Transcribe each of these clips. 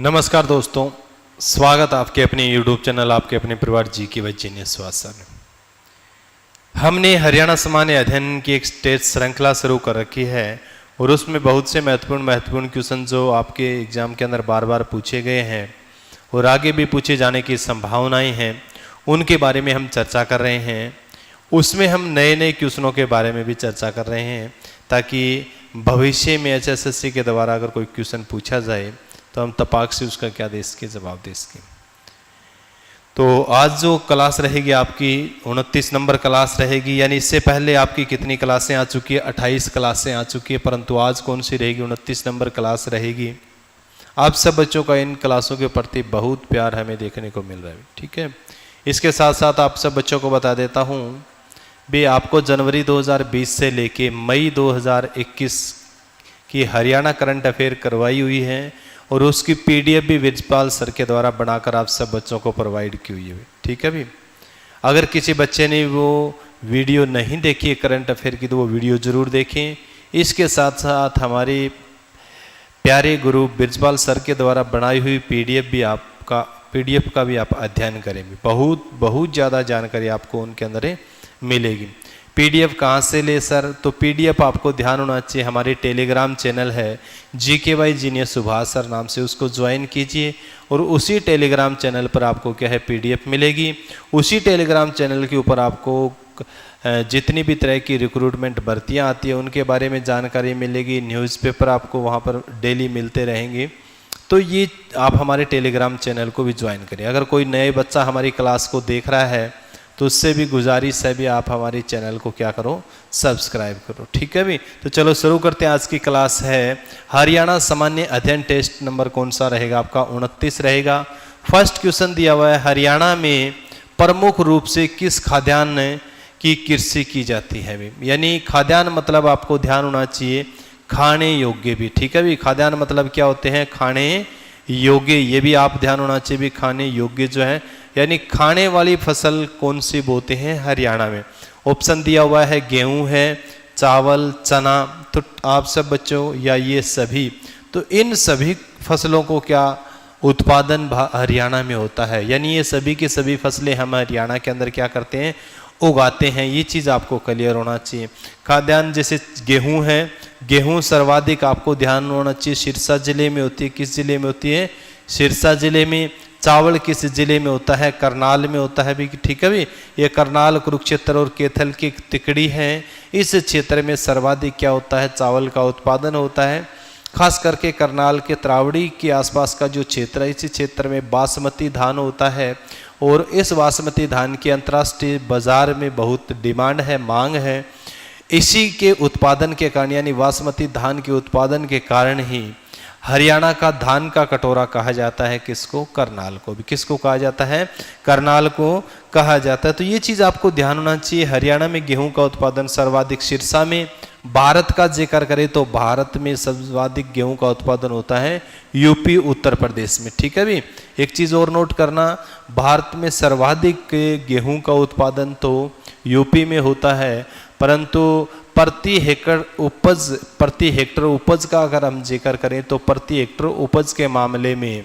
नमस्कार दोस्तों, स्वागत आपके अपने YouTube चैनल आपके अपने परिवार GK बाय जीनियस में। हमने हरियाणा सामान्य अध्ययन की एक टेस्ट श्रृंखला शुरू कर रखी है और उसमें बहुत से महत्वपूर्ण क्वेश्चन जो आपके एग्जाम के अंदर बार बार पूछे गए हैं और आगे भी पूछे जाने की संभावनाएं हैं, उनके बारे में हम चर्चा कर रहे हैं। उसमें हम नए क्वेश्चनों के बारे में भी चर्चा कर रहे हैं ताकि भविष्य में HSSC के द्वारा अगर कोई क्वेश्चन पूछा जाए तो हम तपाक से उसका क्या दे सके, जवाब दे सके। तो आज जो क्लास रहेगी आपकी 29 नंबर क्लास रहेगी, यानी इससे पहले आपकी कितनी क्लासें आ चुकी है, 28 क्लासें आ चुकी है, परंतु आज कौन सी रहेगी, 29 नंबर क्लास रहेगी। आप सब बच्चों का इन क्लासों के प्रति बहुत प्यार हमें देखने को मिल रहा है, ठीक है। इसके साथ साथ आप सब बच्चों को बता देता हूँ भी आपको जनवरी 2020 से लेके मई 2021 की हरियाणा करंट अफेयर करवाई हुई है और उसकी PDF भी विजपाल सर के द्वारा बनाकर आप सब बच्चों को प्रोवाइड की हुई है, ठीक है भी। अगर किसी बच्चे ने वो वीडियो नहीं देखी है करंट अफेयर की तो वो वीडियो ज़रूर देखें। इसके साथ साथ हमारे प्यारे गुरु विजपाल सर के द्वारा बनाई हुई PDF का भी आप अध्ययन करें। बहुत ज़्यादा जानकारी आपको उनके अंदर मिलेगी। PDF कहाँ से ले सर, तो PDF आपको ध्यान होना चाहिए, हमारे टेलीग्राम चैनल है GK by genius Subhash sir नाम से, उसको ज्वाइन कीजिए और उसी टेलीग्राम चैनल पर आपको क्या है PDF मिलेगी। उसी टेलीग्राम चैनल के ऊपर आपको जितनी भी तरह की रिक्रूटमेंट भर्तियाँ आती है उनके बारे में जानकारी मिलेगी। न्यूज़पेपर आपको वहाँ पर डेली मिलते रहेंगे। तो ये आप हमारे टेलीग्राम चैनल को भी ज्वाइन करें। अगर कोई नए बच्चा हमारी क्लास को देख रहा है तो उससे भी गुजारिश है भी आप हमारे चैनल को क्या करो, सब्सक्राइब करो, ठीक है भी। तो चलो शुरू करते हैं। आज की क्लास है हरियाणा सामान्य अध्ययन टेस्ट नंबर कौन सा रहेगा आपका, 29 रहेगा। फर्स्ट क्वेश्चन दिया हुआ है, हरियाणा में प्रमुख रूप से किस खाद्यान्न की कृषि की जाती है भी, यानी खाद्यान्न मतलब आपको ध्यान होना चाहिए खाने योग्य भी, ठीक है भी। खाद्यान्न मतलब क्या होते हैं, खाने योग्य, ये भी आप ध्यान होना चाहिए भी। खाने योग्य जो है यानी खाने वाली फसल कौन सी बोते हैं हरियाणा में। ऑप्शन दिया हुआ है गेहूं है, चावल, चना, तो आप सब बच्चों या ये सभी, तो इन सभी फसलों को क्या उत्पादन हरियाणा में होता है, यानी ये सभी की सभी फसलें हम हरियाणा के अंदर क्या करते हैं, उगाते हैं। ये चीज़ आपको क्लियर होना चाहिए। खाद्यान्न जैसे गेहूं है, गेहूं सर्वाधिक आपको ध्यान होना चाहिए सिरसा जिले में होती है। किस जिले में होती है, सिरसा जिले में। चावल किस जिले में होता है, करनाल में होता है भी, ठीक है भी। ये करनाल, कुरुक्षेत्र और कैथल की तिकड़ी है, इस क्षेत्र में सर्वाधिक क्या होता है, चावल का उत्पादन होता है। खास करके करनाल के त्रावड़ी के आसपास का जो क्षेत्र है, इसी क्षेत्र में बासमती धान होता है और इस बासमती धान की अंतर्राष्ट्रीय बाजार में बहुत डिमांड है, मांग है। इसी के उत्पादन के कारण यानी बासमती धान के उत्पादन के कारण ही हरियाणा का धान का कटोरा कहा जाता है किसको, करनाल को भी। किसको कहा जाता है, करनाल को कहा जाता है। तो ये चीज़ आपको ध्यान होना चाहिए। हरियाणा में गेहूं का उत्पादन सर्वाधिक सिरसा में। भारत का जिक्र करें तो भारत में सर्वाधिक गेहूं का उत्पादन होता है यूपी, उत्तर प्रदेश में, ठीक है भी। एक चीज़ और नोट करना, भारत में सर्वाधिक गेहूं का उत्पादन तो यूपी में होता है, परंतु प्रति हेक्टर उपज का अगर हम जिक्र करें तो प्रति हेक्टर उपज के मामले में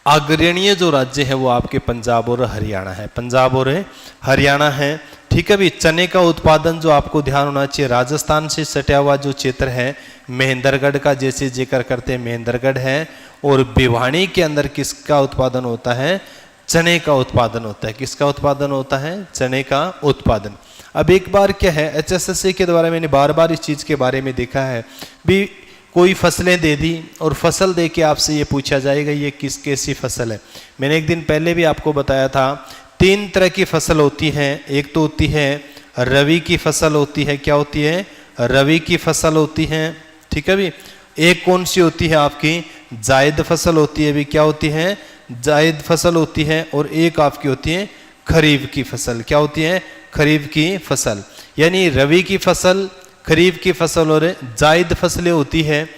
अग्रणीय जो राज्य है वो आपके पंजाब और हरियाणा है। पंजाब और हरियाणा है, ठीक है भी। चने का उत्पादन जो आपको ध्यान होना चाहिए, राजस्थान से सटा हुआ जो क्षेत्र है महेंद्रगढ़ का जैसे जिक्र करते हैं, महेंद्रगढ़ है। और भिवानी के अंदर किसका उत्पादन होता है, चने का उत्पादन होता है। किसका उत्पादन होता है, चने का उत्पादन। अब एक बार क्या है, HSSC के द्वारा मैंने बार बार इस चीज़ के बारे में देखा है भी, कोई फसलें दे दी और फसल दे के आपसे ये पूछा जाएगा ये कैसी फसल है। मैंने एक दिन पहले भी आपको बताया था 3 तरह की फसल होती हैं। एक तो होती है रवि की फसल होती है, क्या होती है, रवि की फसल होती है, ठीक है भी। एक कौन सी होती है आपकी, जायद फसल होती है भी, क्या होती है, जायद फसल होती है। और एक आपकी होती है खरीफ की फसल, क्या होती है, खरीफ की फसल। यानी रवि की फसल, खरीफ की फसल और जायद फसलें होती है।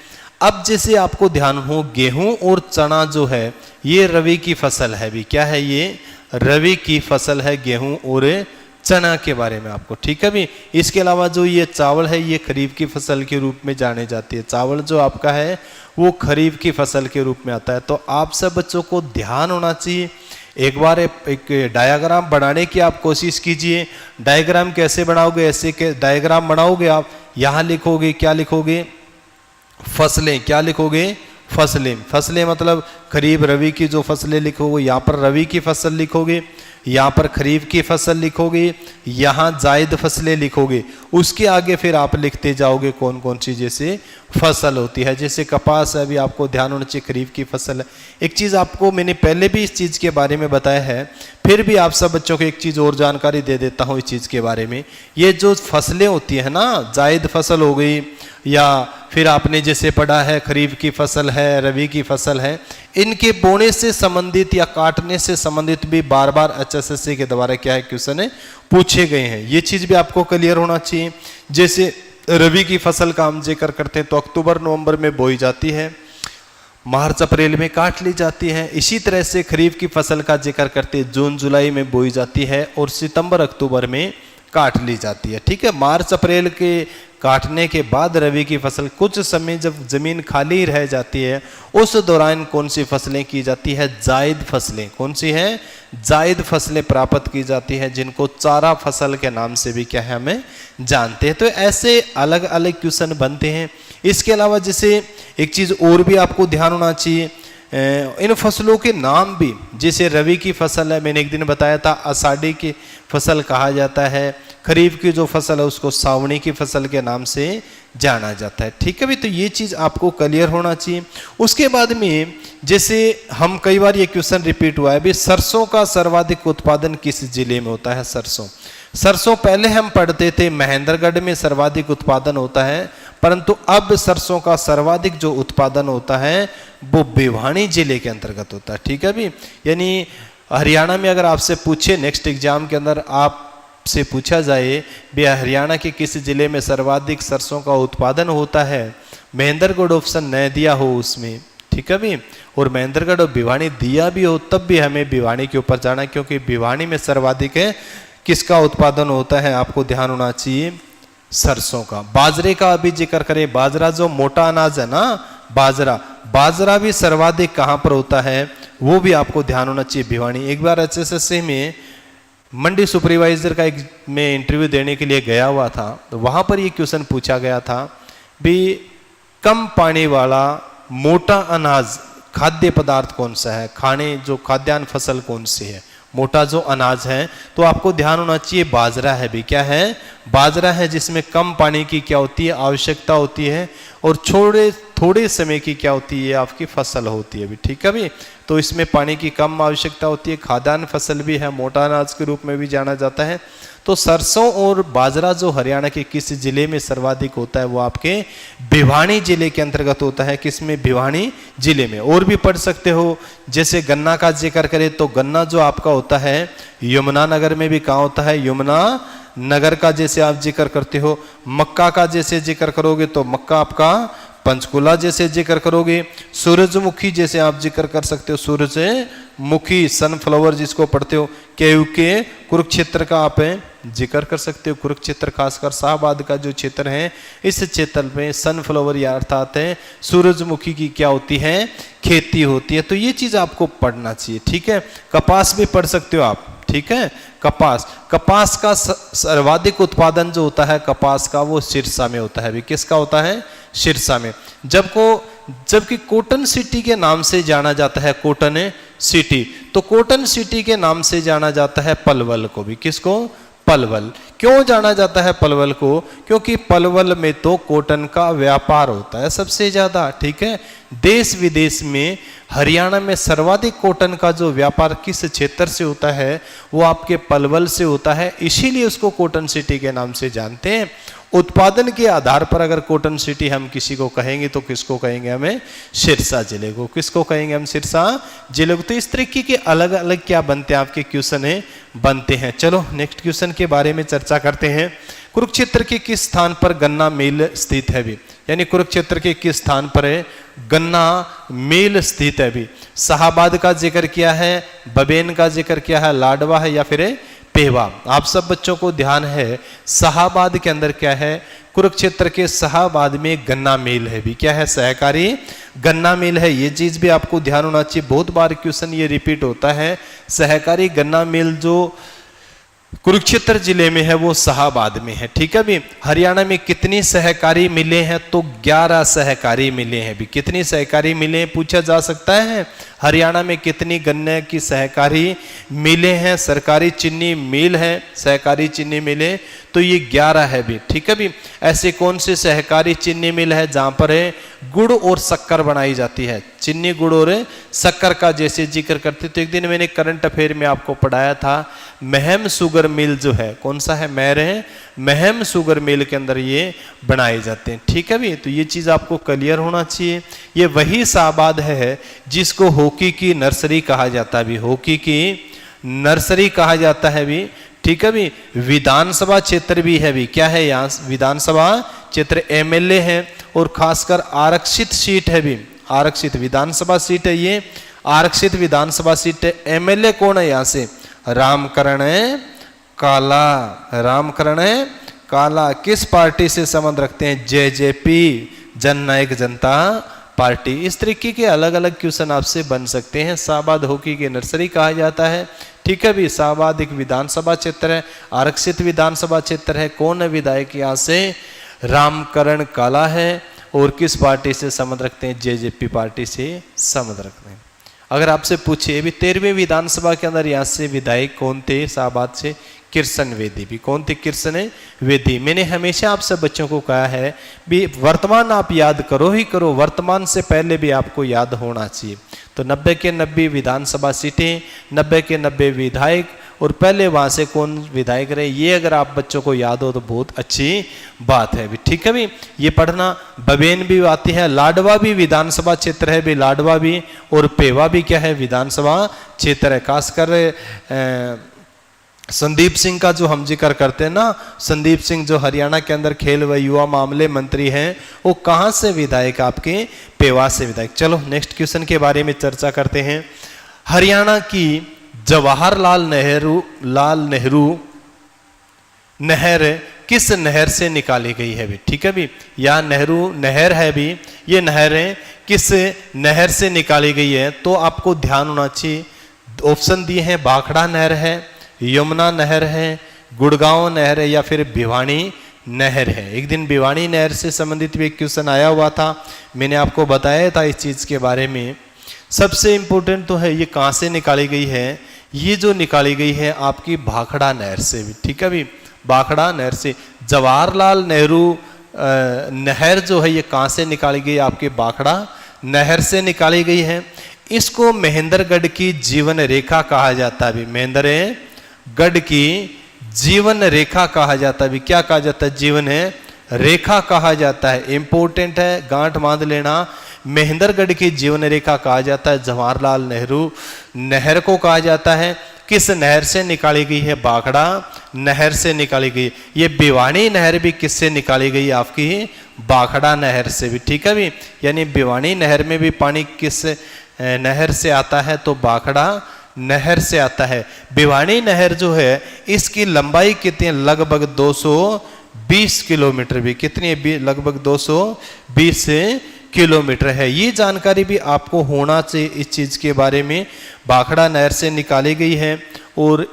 अब जैसे आपको ध्यान हो, गेहूं और चना जो है ये रवि की फसल है भी, क्या है, ये रवि की फसल है गेहूं और चना के बारे में आपको, ठीक है भी। इसके अलावा जो ये चावल है ये खरीफ की फसल के रूप में जाने जाती है। चावल जो आपका है वो खरीफ की फसल के रूप में आता है। तो आप सब बच्चों को ध्यान होना चाहिए, एक बार एक डायग्राम बनाने की आप कोशिश कीजिए। डायग्राम कैसे बनाओगे, ऐसे के डायग्राम बनाओगे आप, यहाँ लिखोगे, क्या लिखोगे, फसलें, क्या लिखोगे, फसलें। फसलें मतलब खरीफ रबी की जो फसलें लिखोगे, यहाँ पर रबी की फसल लिखोगे, यहाँ पर खरीफ की फसल लिखोगे, यहाँ जायद फसलें लिखोगे। उसके आगे फिर आप लिखते जाओगे कौन कौन सी जैसे फसल होती है। जैसे कपास है, अभी आपको ध्यान होना चाहिए खरीफ की फसल है। एक चीज़ आपको मैंने पहले भी इस चीज़ के बारे में बताया है, फिर भी आप सब बच्चों को एक चीज़ और जानकारी दे देता हूँ इस चीज़ के बारे में। ये जो फसलें होती है ना, जायद फसल हो गई, या फिर आपने जैसे पढ़ा है खरीफ की फसल है, रबी की फसल है, इनके बोने से संबंधित या काटने से संबंधित भी बार बार HSSC के द्वारा क्या है क्वेश्चन है पूछे गए हैं। ये चीज भी आपको क्लियर होना चाहिए। जैसे रबी की फसल का हम जिक्र करते हैं तो अक्टूबर नवंबर में बोई जाती है, मार्च अप्रैल में काट ली जाती है। इसी तरह से खरीफ की फसल का जिक्र करते हैं जून जुलाई में बोई जाती है और सितंबर अक्टूबर में काट ली जाती है, ठीक है। मार्च अप्रैल के काटने के बाद रबी की फसल कुछ समय जब जमीन खाली रह जाती है उस दौरान कौन सी फसलें की जाती है, जायद फसलें। कौन सी है, जायद फसलें प्राप्त की जाती है, जिनको चारा फसल के नाम से भी क्या है हमें जानते हैं। तो ऐसे अलग अलग क्वेश्चन बनते हैं। इसके अलावा जैसे एक चीज और भी आपको ध्यान होना चाहिए, इन फसलों के नाम भी, जैसे रबी की फसल है, मैंने एक दिन बताया था आषाढ़ी की फसल कहा जाता है, खरीफ की जो फसल है उसको सावणी की फसल के नाम से जाना जाता है, ठीक है भी। तो ये चीज आपको क्लियर होना चाहिए। उसके बाद में जैसे हम कई बार ये क्वेश्चन रिपीट हुआ है भी, सरसों का सर्वाधिक उत्पादन किस जिले में होता है। सरसों पहले हम पढ़ते थे महेंद्रगढ़ में सर्वाधिक उत्पादन होता है, परंतु अब सरसों का सर्वाधिक जो उत्पादन होता है वो भिवानी जिले के अंतर्गत होता है, ठीक है भी। यानी हरियाणा में अगर आपसे पूछे नेक्स्ट एग्जाम के अंदर आपसे पूछा जाए भी हरियाणा के किस जिले में सर्वाधिक सरसों का उत्पादन होता है, महेंद्रगढ़ ऑप्शन न दिया हो उसमें, ठीक है भी, और महेंद्रगढ़ और भिवानी दिया भी हो, तब भी हमें भिवानी के ऊपर जाना, क्योंकि भिवानी में सर्वाधिक है किसका उत्पादन होता है, आपको ध्यान होना चाहिए सरसों का। बाजरे का अभी जिक्र करें, बाजरा जो मोटा अनाज है ना, बाजरा भी सर्वाधिक कहां पर होता है वो भी आपको ध्यान होना चाहिए, भिवानी। एक बार HSSC में मंडी सुपरवाइजर का एक मैं इंटरव्यू देने के लिए गया हुआ था, तो वहां पर ये क्वेश्चन पूछा गया था भी कम पानी वाला मोटा अनाज खाद्य पदार्थ कौन सा है, खाने जो खाद्यान्न फसल कौन सी है, मोटा जो अनाज है। तो आपको ध्यान होना चाहिए बाजरा है भी, क्या है, बाजरा है, जिसमें कम पानी की क्या होती है आवश्यकता होती है और थोड़े समय की क्या होती है आपकी फसल होती है भी, ठीक है भी। तो इसमें पानी की कम आवश्यकता होती है, खाद्यान्न फसल भी है, मोटा अनाज के रूप में भी जाना जाता है। तो सरसों और बाजरा जो हरियाणा के किस जिले में सर्वाधिक होता है वो आपके भिवानी जिले के अंतर्गत होता है। किसमें, भिवानी जिले में। और भी पढ़ सकते हो, जैसे गन्ना का जिक्र करें तो गन्ना जो आपका होता है यमुनानगर में भी कहाँ होता है, यमुना नगर का जैसे आप जिक्र करते हो। मक्का का जैसे जिक्र करोगे तो मक्का आपका पंचकुला जैसे जिक्र करोगे। सूरजमुखी जैसे आप जिक्र कर सकते हो, सूरजमुखी सनफ्लावर जिसको पढ़ते हो, के कुरुक्षेत्र का आप जिक्र कर सकते हो। कुरुक्षेत्र खासकर शाहबाद का जो क्षेत्र है, इस क्षेत्र में सनफ्लावर या अर्थात है सूरजमुखी की क्या होती है, खेती होती है। तो ये चीज आपको पढ़ना चाहिए, ठीक है। कपास भी पढ़ सकते हो आप, ठीक है। कपास का सर्वाधिक उत्पादन जो होता है कपास का वो सिरसा में होता है भी। किसका होता है, सिरसा में। जबकि कॉटन सिटी के नाम से जाना जाता है, कॉटन सिटी, तो कॉटन सिटी के नाम से जाना जाता है पलवल को भी। किसको, पलवल। क्यों जाना जाता है पलवल को, क्योंकि पलवल में तो कॉटन का व्यापार होता है सबसे ज्यादा, ठीक है। देश विदेश में हरियाणा में सर्वाधिक कॉटन का जो व्यापार किस क्षेत्र से होता है वो आपके पलवल से होता है, इसीलिए उसको कॉटन सिटी के नाम से जानते हैं। उत्पादन के आधार पर अगर कॉटन सिटी हम किसी को कहेंगे तो किसको कहेंगे, हमें सिरसा जिले को। किसको कहेंगे हम, सिरसा जिले को। तो इस तरीके के अलग अलग क्या बनते हैं आपके क्वेश्चन है, बनते हैं। चलो नेक्स्ट क्वेश्चन के बारे में चर्चा करते हैं। कुरुक्षेत्र के किस स्थान पर गन्ना मिल स्थित है भी, यानी कुरुक्षेत्र के किस स्थान पर है गन्ना मिल स्थित है भी। शाहबाद का जिक्र किया है, बबेन का जिक्र किया है, लाडवा है या फिर पेवा। आप सब बच्चों को ध्यान है शाहाबाद के अंदर क्या है, कुरुक्षेत्र के शाहाबाद में गन्ना मिल है भी, क्या है, सहकारी गन्ना मिल है। ये चीज भी आपको ध्यान होना चाहिए, बहुत बार क्वेश्चन ये रिपीट होता है। सहकारी गन्ना मिल जो कुरुक्षेत्र जिले में है वो शाहाबाद में है, ठीक है भी। हरियाणा में कितनी सहकारी मिले हैं, तो 11 सहकारी मिले हैं भी। कितनी सहकारी मिले हैं पूछा जा सकता है। हरियाणा में कितनी गन्ने की सहकारी मिले हैं, सरकारी चीनी मिल है, सहकारी चीनी मिले, तो ये 11 है भी, ठीक है भी। ऐसे कौन से सहकारी चीनी मिल है जहां पर है गुड़ और शक्कर बनाई जाती है, चीनी गुड़ और शक्कर का जैसे जिक्र करते। तो एक दिन मैंने करंट अफेयर में आपको पढ़ाया था, महम शुगर मिल जो है, कौन सा है, महम शुगर मिल के अंदर ये बनाए जाते हैं, ठीक है भी। तो ये चीज आपको क्लियर होना चाहिए। ये वही शाहाबाद है जिसको हॉकी की नर्सरी कहा जाता है भी, हॉकी की नर्सरी कहा जाता है भी, ठीक है भी। विधानसभा क्षेत्र भी है भी, क्या है यहाँ विधानसभा क्षेत्र, एमएलए है और खासकर आरक्षित सीट है भी, आरक्षित विधानसभा सीट है ये, आरक्षित विधानसभा सीट है। एमएलए कौन है यहाँ से, रामकरण काला, रामकरण काला किस पार्टी से संबंध रखते हैं, जेजेपी, जननायक जनता पार्टी। इस तरीके के अलग अलग क्वेश्चन आपसे बन सकते हैं। शाहाबाद हॉकी की नर्सरी कहा जाता है, ठीक है भी। शाहाबाद एक विधानसभा क्षेत्र है, आरक्षित विधानसभा क्षेत्र है। कौन है विधायक यहाँ से, रामकरण काला है, और किस पार्टी से संबंध रखते हैं, जेजेपी पार्टी से संबंध रखते हैं। अगर आपसे पूछे भी 13वीं विधानसभा के अंदर यहाँ से विधायक कौन थे शाहाबाद से, कृष्ण वेदी भी, कौन थे, कृष्ण वेदी। मैंने हमेशा आप सब बच्चों को कहा है भी वर्तमान आप याद करो ही करो, वर्तमान से पहले भी आपको याद होना चाहिए। तो 90 के 90 विधानसभा सीटें, 90 के 90 विधायक, और पहले वहां से कौन विधायक रहे, ये अगर आप बच्चों को याद हो तो बहुत अच्छी बात है भी, ठीक है भी। ये पढ़ना, बबेन भी आती है, लाडवा भी विधानसभा क्षेत्र है भी, लाडवा भी, और पेवा भी क्या है, विधानसभा क्षेत्र है। खासकर संदीप सिंह का जो हम जिक्र करते हैं ना, संदीप सिंह जो हरियाणा के अंदर खेल व युवा मामले मंत्री हैं, वो कहाँ से विधायक, आपके पेवा से विधायक। चलो नेक्स्ट क्वेश्चन के बारे में चर्चा करते हैं। हरियाणा की जवाहरलाल नेहरू नहर किस नहर से निकाली गई है भी, ठीक है भी। या नेहरू नहर है भी, ये नहरें किस नहर से निकाली गई है, तो आपको ध्यान होना चाहिए। ऑप्शन दिए हैं, भाखड़ा नहर है, यमुना नहर है, गुड़गांव नहर है, या फिर भिवानी नहर है। एक दिन भिवानी नहर से संबंधित भी एक क्वेश्चन आया हुआ था, मैंने आपको बताया था इस चीज के बारे में। सबसे इंपॉर्टेंट तो है ये कहां से निकाली गई है, ये जो निकाली गई है आपकी भाखड़ा नहर से भी, ठीक है भी, भाखड़ा नहर से। जवाहरलाल नेहरू नहर जो है ये कहां से निकाली गई, आपके भाखड़ा नहर से निकाली गई है। इसको महेंद्रगढ़ की जीवन रेखा कहा जाता है, महेंद्रगढ़ की जीवन रेखा कहा जाता है। क्या कहा जाता है, जीवन रेखा कहा जाता है। इंपॉर्टेंट है, गांठ बांध लेना, महेंद्रगढ़ की जीवन रेखा कहा जाता है, जवाहरलाल नेहरू नहर को कहा जाता है। किस नहर से निकाली गई है, भाखड़ा नहर से निकाली गई। ये भिवानी नहर भी किससे निकाली गई, आपकी भाखड़ा नहर से भी, ठीक है भी। यानी भिवानी नहर में भी पानी किस नहर से आता है, तो भाखड़ा नहर से आता है। भिवानी नहर जो है इसकी लंबाई कितनी है, लगभग 220 किलोमीटर भी, कितनी है, लगभग 220 किलोमीटर है। ये जानकारी भी आपको होना चाहिए इस चीज के बारे में। भाखड़ा नहर से निकाली गई है, और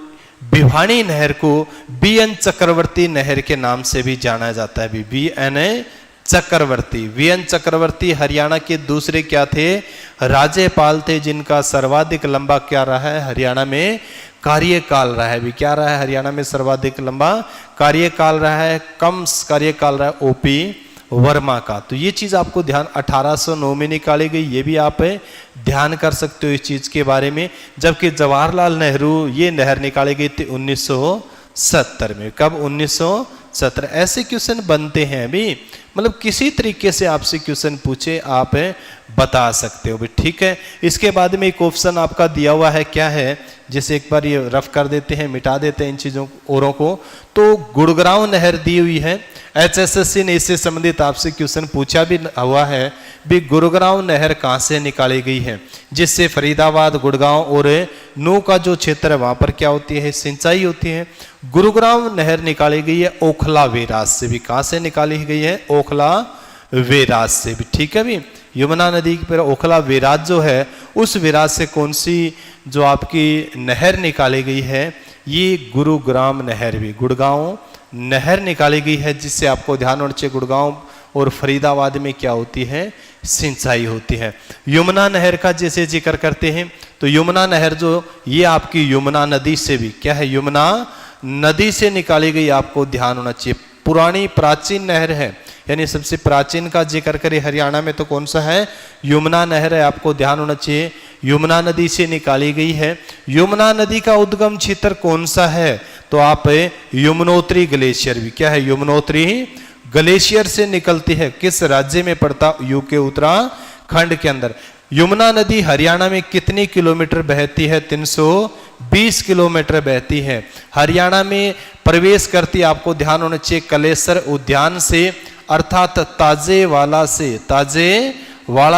भिवानी नहर को बीएन चक्रवर्ती नहर के नाम से भी जाना जाता है। बीएन चक्रवर्ती, वीएन चक्रवर्ती हरियाणा के दूसरे क्या थे, राज्यपाल थे, जिनका सर्वाधिक लंबा क्या रहा है हरियाणा में, कार्यकाल रहा है भी। क्या रहा है हरियाणा में सर्वाधिक लंबा कार्यकाल रहा है, कम कार्यकाल रहा है ओपी वर्मा का। तो ये चीज आपको ध्यान, 1809 में निकाली गई, ये भी आप ध्यान कर सकते हो इस चीज के बारे में। जबकि जवाहरलाल नेहरू ये नहर निकाली गई थी 1970 में। कब, 1970। ऐसे क्वेश्चन बनते हैं अभी, मतलब किसी तरीके से आपसे क्वेश्चन पूछे आप बता सकते हो भी, ठीक है। इसके बाद में एक ऑप्शन आपका दिया हुआ है, क्या है, जिसे एक बार ये रफ कर देते हैं, मिटा देते हैं इन चीजों औरों को। तो गुड़गांव नहर दी हुई है, HSSC ने इससे संबंधित आपसे क्वेश्चन पूछा भी हुआ है भी गुरुग्राम नहर कहाँ से निकाली गई है, जिससे फरीदाबाद, गुड़गांव और नू का जो क्षेत्र है वहां पर क्या होती है, सिंचाई होती है। गुरुग्राम नहर निकाली गई है ओखला वेराज से भी। कहाँ से निकाली गई है, ओखला वेराज से भी। ठीक है भी, यमुना नदी पर ओखला वेराज जो है उस वेराज से कौन सी जो आपकी नहर निकाली गई है, ये गुरुग्राम नहर भी, गुड़गांव नहर निकाली गई है, जिससे आपको ध्यान होना चाहिए गुड़गांव और फरीदाबाद में क्या होती है, सिंचाई होती है। यमुना नहर का जैसे जिक्र करते हैं तो यमुना नहर जो ये आपकी यमुना नदी से भी क्या है, यमुना नदी से निकाली गई, आपको ध्यान होना चाहिए। पुरानी प्राचीन नहर है, यानी सबसे प्राचीन का जिक्र करें हरियाणा में तो कौन सा है, यमुना नहर है। आपको ध्यान होना चाहिए यमुना नदी से निकाली गई है। यमुना नदी का उद्गम क्षेत्र कौन सा है, तो आप यमुनोत्री ग्लेशियर भी क्या है, यमुनोत्री ग्लेशियर से निकलती है। किस राज्य में पड़ता, यूके उत्तराखंड के अंदर। यमुना नदी हरियाणा में कितनी किलोमीटर बहती है, 320 किलोमीटर बहती है। हरियाणा में प्रवेश करती, आपको ध्यान होना चाहिए कलेसर उद्यान से, अर्थात ताजेवाला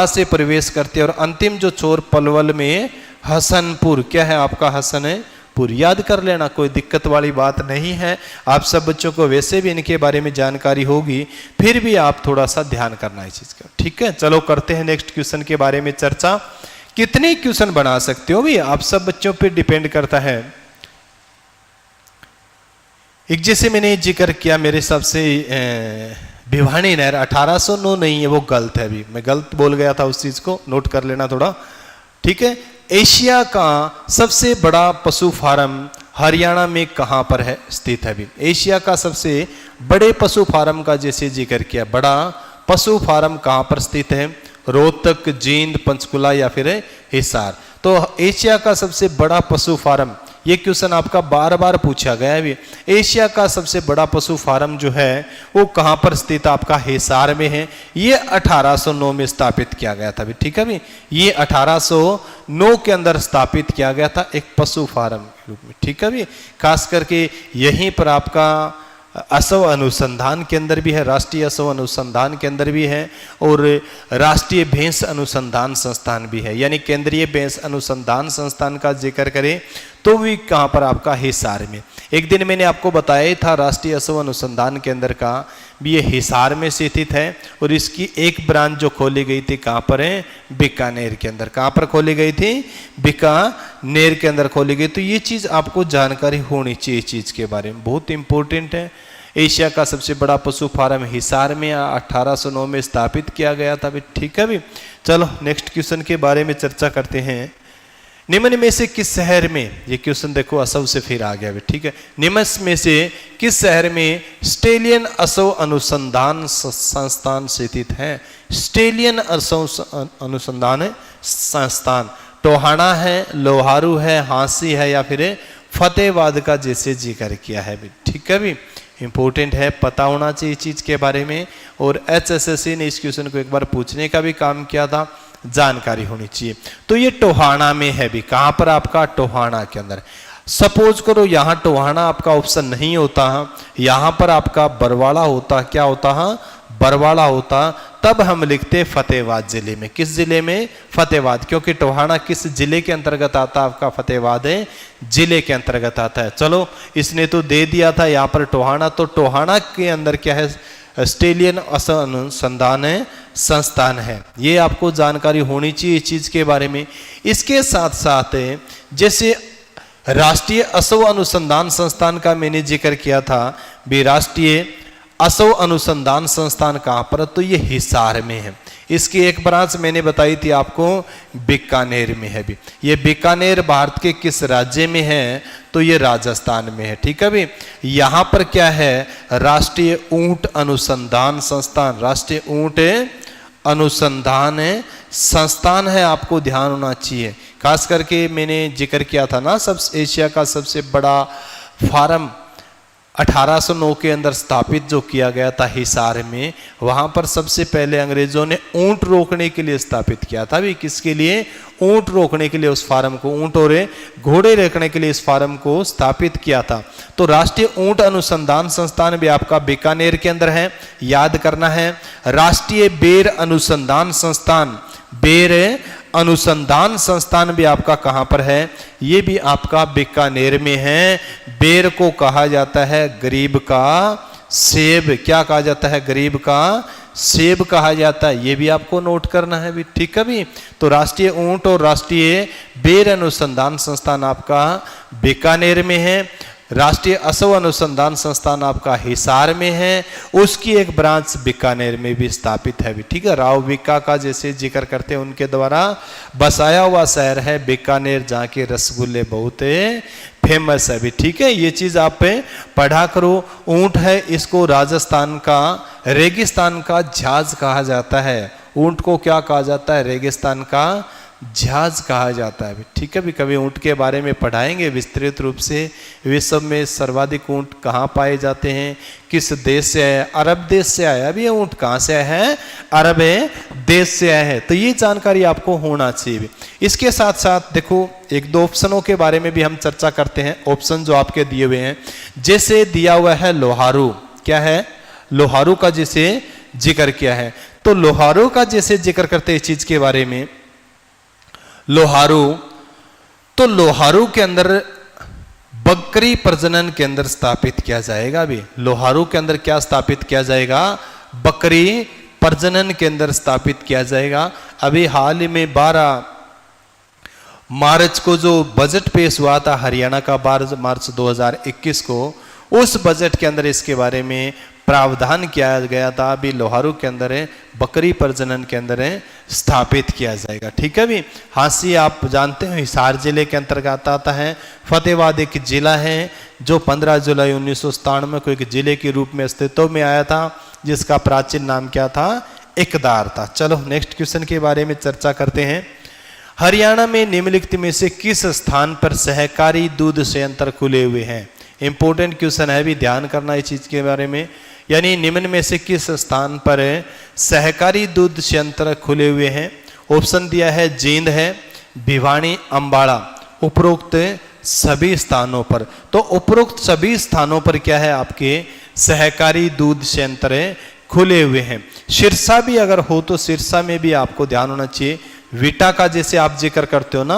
से प्रवेश करती है। और अंतिम जो छोर पलवल में हसनपुर, क्या है आपका, हसनपुर। याद कर लेना, कोई दिक्कत वाली बात नहीं है। आप सब बच्चों को वैसे भी इनके बारे में जानकारी होगी, फिर भी आप थोड़ा सा ध्यान करना है इस चीज का। ठीक है, चलो करते हैं नेक्स्ट क्वेश्चन के बारे में चर्चा। कितने क्वेश्चन बना सकते हो भी, आप सब बच्चों पे डिपेंड करता है। एक जैसे मैंने जिक्र किया, मेरे हिसाब से भिवानी नहर 1809 नहीं है, वो गलत है। अभी मैं गलत बोल गया था, उस चीज को नोट कर लेना थोड़ा। ठीक है, एशिया का सबसे बड़ा पशु फार्म हरियाणा में कहां पर है, स्थित है भी। एशिया का सबसे बड़े पशु फार्म का जैसे जिक्र किया, बड़ा पशु फार्म कहां पर स्थित है, रोहतक, जींद, पंचकुला या फिर हिसार। तो एशिया का सबसे बड़ा पशु फार्म, ये क्वेश्चन आपका बार बार पूछा गया है। एशिया का सबसे बड़ा पशु फार्म जो है वो कहां पर स्थित, आपका हिसार में है। ये 1809 में स्थापित किया गया था। ठीक है भी, ये 1809 के अंदर स्थापित किया गया था एक पशु फार्म के रूप में। ठीक है भी, खास करके यहीं पर आपका असव अनुसंधान केंद्र भी है, राष्ट्रीय असव अनुसंधान केंद्र भी है, और राष्ट्रीय भैंस अनुसंधान संस्थान भी है। यानी केंद्रीय भैंस अनुसंधान संस्थान का जिक्र करें तो भी कहाँ पर, आपका हिसार में। एक दिन मैंने आपको बताया था राष्ट्रीय असव अनुसंधान केंद्र का भी, ये हिसार में स्थित है। और इसकी एक ब्रांच जो खोली गई थी कहाँ पर है, बीकानेर के अंदर। कहाँ पर खोली गई थी, बीकानेर के अंदर खोली गई। तो ये चीज़ आपको जानकारी होनी चाहिए, इस चीज़ के बारे में बहुत इंपॉर्टेंट है। एशिया का सबसे बड़ा पशु फार्म हिसार में 1809 में स्थापित किया गया था। ठीक है भी, चलो नेक्स्ट क्वेश्चन के बारे में चर्चा करते हैं। निम्न में से किस शहर में, ये क्वेश्चन देखो असव से फिर आ गया। ठीक है, निम्न में से किस शहर में स्टेलियन असव अनुसंधान संस्थान स्थित है। स्टेलियन असव अनुसंधान संस्थान टोहाना है, लोहारू है, हांसी है या फिर फतेहबाद का जैसे जिक्र किया है। ठीक है भी, इंपॉर्टेंट है, पता होना चाहिए चीज के बारे में। और HSSC ने इस क्वेश्चन को एक बार पूछने का भी काम किया था, जानकारी होनी चाहिए। तो ये टोहाना में है भी, कहां पर आपका, टोहाना के अंदर। सपोज करो यहां टोहाना आपका ऑप्शन नहीं होता, यहां पर आपका बरवाड़ा होता, क्या होता है, बरवाड़ा होता, तब हम लिखते फतेहबाद जिले में। किस जिले में, फतेहबाद, क्योंकि टोहाना किस जिले के अंतर्गत आता है, आपका फतेहबाद जिले के अंतर्गत आता है। चलो इसने तो दे दिया था यहाँ पर टोहाना, तो टोहाना के अंदर क्या है, स्टेलियन अनुसंधान संस्थान है। ये आपको जानकारी होनी चाहिए इस चीज के बारे में। इसके साथ साथ जैसे राष्ट्रीय असव अनुसंधान संस्थान का मैंने जिक्र किया था भी, राष्ट्रीय असव अनुसंधान संस्थान कहां पर, तो ये हिसार में है। इसकी एक ब्रांच मैंने बताई थी आपको, बीकानेर में है भी। ये बीकानेर भारत के किस राज्य में है, तो ये राजस्थान में है। ठीक है भी, यहां पर क्या है, राष्ट्रीय ऊंट अनुसंधान संस्थान, राष्ट्रीय ऊंट अनुसंधान संस्थान है, आपको ध्यान होना चाहिए। खास करके मैंने जिक्र किया था ना, सब एशिया का सबसे बड़ा फार्म 1809 के अंदर स्थापित जो किया गया था हिसार में, वहां पर सबसे पहले अंग्रेजों ने ऊंट रोकने के लिए स्थापित किया था। भी किसके लिए? ऊंट रोकने के लिए उस फार्म को, ऊंट और घोड़े रोकने के लिए इस फार्म को स्थापित किया था। तो राष्ट्रीय ऊंट अनुसंधान संस्थान भी आपका बीकानेर के अंदर है, याद करना है। राष्ट्रीय बेर अनुसंधान संस्थान, बेर अनुसंधान संस्थान भी आपका कहां पर है? ये भी आपका बीकानेर में है। बेर को कहा जाता है गरीब का सेब। क्या कहा जाता है? गरीब का सेब कहा जाता है। ये भी आपको नोट करना है भी, ठीक है भी। तो राष्ट्रीय ऊंट और राष्ट्रीय बेर अनुसंधान संस्थान आपका बीकानेर में है। राष्ट्रीय असव अनुसंधान संस्थान आपका हिसार में है, उसकी एक ब्रांच बीकानेर में भी स्थापित है भी, ठीक है। राव भिक्का का जैसे जिक्र करते हैं, उनके द्वारा बसाया हुआ शहर है बीकानेर, जहाँ के रसगुल्ले बहुत फेमस है भी, ठीक है। ये चीज आप पढ़ा करो। ऊंट है, इसको राजस्थान का रेगिस्तान का झाज कहा जाता है। ऊंट को क्या कहा जाता है? रेगिस्तान का झाज कहा जाता है, ठीक है। भी कभी ऊंट के बारे में पढ़ाएंगे विस्तृत रूप से। विश्व में सर्वाधिक ऊंट कहाँ पाए जाते हैं, किस देश से आया? अरब देश से आया। अभी ये ऊंट कहाँ से आया है? अरब देश से आया है। तो ये जानकारी आपको होना चाहिए। इसके साथ साथ देखो, एक दो ऑप्शनों के बारे में भी हम चर्चा करते हैं। ऑप्शन जो आपके दिए हुए हैं, जैसे दिया हुआ है लोहारू, क्या है? लोहारू का जैसे जिक्र किया है, तो लोहारू का जैसे जिक्र करते हैं इस चीज के बारे में, लोहारू, तो लोहारू के अंदर बकरी प्रजनन के अंदर स्थापित किया जाएगा। अभी लोहारू के अंदर क्या स्थापित किया जाएगा? बकरी प्रजनन के अंदर स्थापित किया जाएगा। अभी हाल ही में 12 मार्च को जो बजट पेश हुआ था हरियाणा का, 12 मार्च 2021 को, उस बजट के अंदर इसके बारे में प्रावधान किया गया था। अभी लोहारू के अंदर बकरी प्रजनन के अंदर स्थापित किया जाएगा, ठीक है भी। हांसी आप जानते हैं हिसार जिले के अंतर्गत आता है। फतेहाबाद एक जिला है जो 15 जुलाई 1997 को एक जिले के रूप में अस्तित्व में आया था, जिसका प्राचीन नाम क्या था? एकदार था। चलो नेक्स्ट क्वेश्चन के बारे में चर्चा करते हैं। हरियाणा में निम्नलिखित में से किस स्थान पर सहकारी दूध संयंत्र खुले हुए हैं? इंपॉर्टेंट क्वेश्चन है भी, ध्यान करना इस चीज के बारे में। यानी निम्न में से किस स्थान पर सहकारी दूध संयंत्र खुले हुए हैं? ऑप्शन दिया है जींद है, भिवानी, अंबाला। उपरोक्त सभी स्थानों पर, तो उपरोक्त सभी स्थानों पर क्या है? आपके सहकारी दूध संयंत्र खुले हुए हैं। सिरसा भी अगर हो तो सिरसा में भी आपको ध्यान होना चाहिए। वीटा का जैसे आप जिक्र करते हो ना,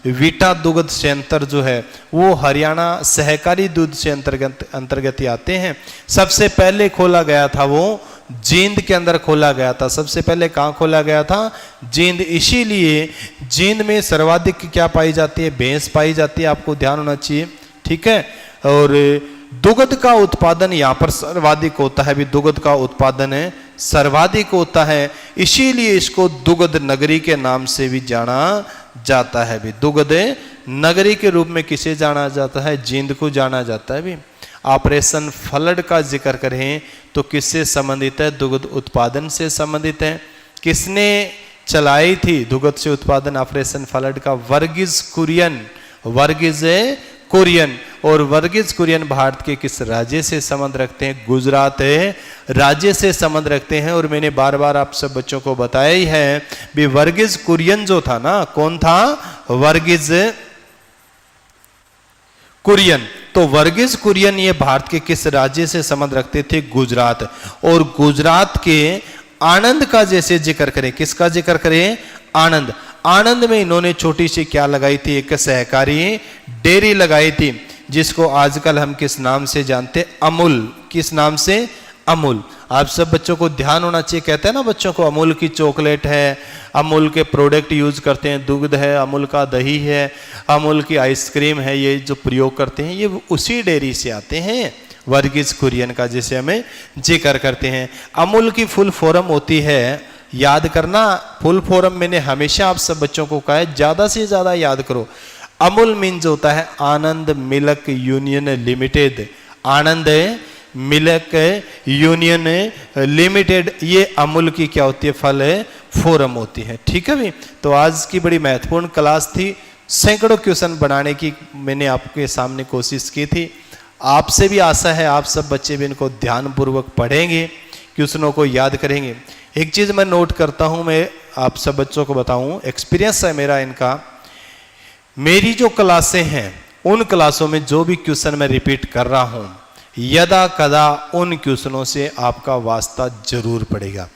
वीटा दुग्ध संयंत्र जो है वो हरियाणा सहकारी दूध से अंतर्गत ही आते हैं। सबसे पहले खोला गया था वो जींद के अंदर खोला गया था। सबसे पहले कहाँ खोला गया था? जींद। इसीलिए जींद में सर्वाधिक क्या पाई जाती है? भैंस पाई जाती है, आपको ध्यान होना चाहिए, ठीक है। और दुग्ध का उत्पादन यहाँ पर सर्वाधिक होता है, भी दुग्ध का उत्पादन है सर्वाधिक होता है, इसीलिए इसको दुग्ध नगरी के नाम से भी जाना जाता है। भी दुग्ध नगरी के रूप में किसे जाना जाता है? जींद को जाना जाता है। भी ऑपरेशन फ्लड का जिक्र करें तो किससे संबंधित है? दुग्ध उत्पादन से संबंधित है। किसने चलाई थी दुग्ध से उत्पादन ऑपरेशन फ्लड का? वर्गीज कुरियन, वर्गीज कुरियन। और वर्गीज कुरियन भारत के किस राज्य से संबंध रखते हैं? गुजरात राज्य से संबंध रखते हैं। और मैंने बार बार आप सब बच्चों को बताया ही है भी, वर्गीज कुरियन जो था ना, कौन था? वर्गीज कुरियन। तो वर्गीज कुरियन ये भारत के किस राज्य से संबंध रखते थे? गुजरात। और गुजरात के आणंद का जैसे जिक्र करें, किसका जिक्र करें? आणंद। आणंद में इन्होंने छोटी सी क्या लगाई थी? एक सहकारी डेयरी लगाई थी, जिसको आजकल हम किस नाम से जानते? अमूल। किस नाम से? अमूल। आप सब बच्चों को ध्यान होना चाहिए। कहते हैं ना बच्चों को, अमूल की चॉकलेट है, अमूल के प्रोडक्ट यूज करते हैं, दूध है, अमूल का दही है, अमूल की आइसक्रीम है, ये जो प्रयोग करते हैं ये उसी डेयरी से आते हैं, वर्गीज कुरियन का, जिसे हमें जिक्र करते हैं। अमूल की फुल फॉर्म होती है, याद करना, फुल फॉर्म मैंने हमेशा आप सब बच्चों को कहा है, ज्यादा से ज्यादा याद करो। अमूल मीन्स होता है आनंद मिल्क यूनियन लिमिटेड। आनंद मिल्क यूनियन लिमिटेड, ये अमूल की क्या होती है? फल फॉर्म होती है, ठीक है भी। तो आज की बड़ी महत्वपूर्ण क्लास थी, सैकड़ों क्वेश्चन बनाने की मैंने आपके सामने कोशिश की थी। आपसे भी आशा है आप सब बच्चे भी इनको ध्यानपूर्वक पढ़ेंगे, क्वेश्चनों को याद करेंगे। एक चीज़ मैं नोट करता हूँ, मैं आप सब बच्चों को बताऊँ, एक्सपीरियंस है मेरा इनका। मेरी जो क्लासें हैं उन क्लासों में जो भी क्वेश्चन मैं रिपीट कर रहा हूँ, यदा कदा उन क्वेश्चनों से आपका वास्ता जरूर पड़ेगा।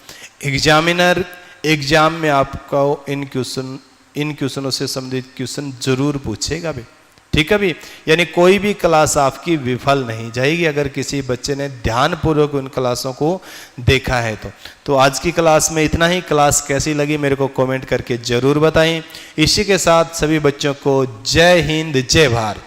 एग्जामिनर एग्जाम में आपको इन क्वेश्चनों से संबंधित क्वेश्चन जरूर पूछेगा भी, ठीक है भी। यानी कोई भी क्लास आपकी विफल नहीं जाएगी अगर किसी बच्चे ने ध्यानपूर्वक उन क्लासों को देखा है तो आज की क्लास में इतना ही। क्लास कैसी लगी मेरे को कमेंट करके जरूर बताएं। इसी के साथ सभी बच्चों को जय हिंद, जय भारत।